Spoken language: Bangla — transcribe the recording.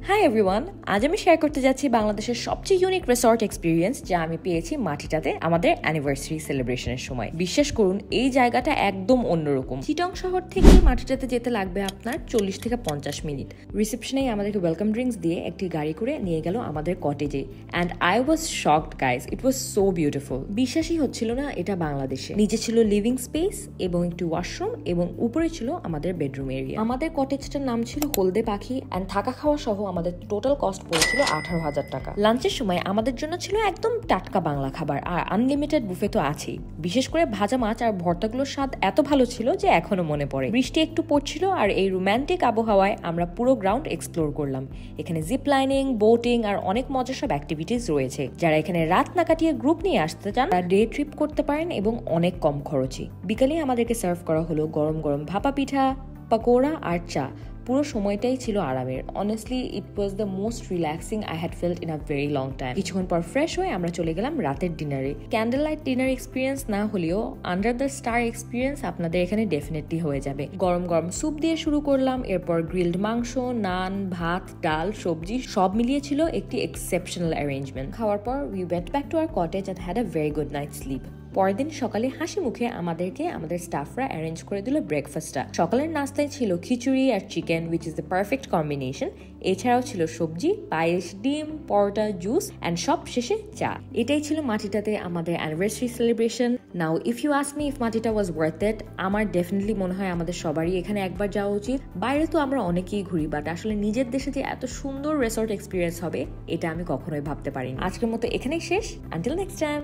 হাই এভরিওয়ান, আজ আমি শেয়ার করতে যাচ্ছি বাংলাদেশের সবচেয়ে ইউনিক রিসর্ট এক্সপিরিয়েন্স যা আমি পেয়েছি মাটিটাতে আমাদের অ্যানিভার্সারি সেলিব্রেশনের সময়। বিশ্বাস করুন, এই জায়গাটা একদম অন্যরকম। চিটং শহর থেকে মাটিটাতে যেতে লাগবে আপনার 40 থেকে 50 মিনিট। রিসেপশনেই আমাদেরকে ওয়েলকাম ড্রিঙ্কস দিয়ে একটি গাড়ি করে নিয়ে গেল আমাদের কটেজে, and I was shocked guys, it was so beautiful. বিশ্বাসই হচ্ছিল না এটা বাংলাদেশে। নিচে ছিল লিভিং স্পেস এবং একটি ওয়াশরুম এবং উপরে ছিল আমাদের বেডরুম এরিয়া। আমাদের কটেজটার নাম ছিল হলদে পাখি, অ্যান্ড থাকা খাওয়া সহ আমাদের টোটাল কস্ট পড়েছিল 18,000 টাকা। লাঞ্চের সময় আমাদের জন্য ছিল একদম টাটকা বাংলা খাবার, আর আনলিমিটেড বুফে তো আছেই। বিশেষ করে ভাজা মাছ আর ভর্তাগুলোর স্বাদ এত ভালো ছিল যে এখনো মনে পড়ে। বৃষ্টি একটু পড়ছিল, আর এই রোম্যান্টিক আবহাওয়ায় আমরা পুরো গ্রাউন্ড এক্সপ্লোর করলাম। এখানে জিপ লাইনিং, বোটিং আর অনেক মজার সব অ্যাক্টিভিটিস রয়েছে। যারা এখানে রাত না কাটিয়ে গ্রুপ নিয়ে আসতে চান তারা ডে ট্রিপ করতে পারেন এবং অনেক কম খরচে। বিকালে আমাদেরকে সার্ভ করা হলো গরম গরম ভাপা পিঠা, পাকোড়া আর চা। পুরো সময়টাই ছিল আরামের। Honestly it was the most relaxing I had felt in a very long time. কিছুক্ষণ পর ফ্রেশ হয়ে আমরা চলে গেলাম রাতের ডিনারে। ক্যান্ডেল লাইট ডিনার এক্সপিরিয়েন্স না হলেও আন্ডার দ্য স্টার এক্সপিরিয়েন্স আপনাদের এখানে ডেফিনেটলি হয়ে যাবে। গরম গরম স্যুপ দিয়ে শুরু করলাম, এরপর গ্রিলড মাংস, নান, ভাত, ডাল, সবজি সব মিলিয়ে ছিল একটি এক্সেপশনাল অ্যারেঞ্জমেন্ট। খাওয়ার পর we went back to our cottage and had a very good night sleep. পরের দিন সকালে হাসি মুখে আমাদেরকে আমাদের স্টাফরা অ্যারেঞ্জ করে দিল ব্রেকফাস্টটা। সকালের নাস্তায় ছিল খিচুড়ি আর chicken, which is the perfect combination. এছাড়াও ছিল সবজি, পায়েস, ডিম, পরোটা, জুস অ্যান্ড সব শেষে চা। এটাই ছিল মাটিটাতে আমাদের anniversary celebration. Now if you ask me if মাটিটা ওয়াজ ওয়ার্থ ইট, আমার ডেফিনেটলি মনে হয় আমাদের সবারই এখানে একবার যাওয়া উচিত। বাইরে তো আমরা অনেকেই ঘুরি, বাট আসলে নিজের দেশে যে এত সুন্দর রিসর্ট এক্সপিরিয়েন্স হবে এটা আমি কখনোই ভাবতে পারিনি। আজকের মতো এখানেই শেষ। Until next time.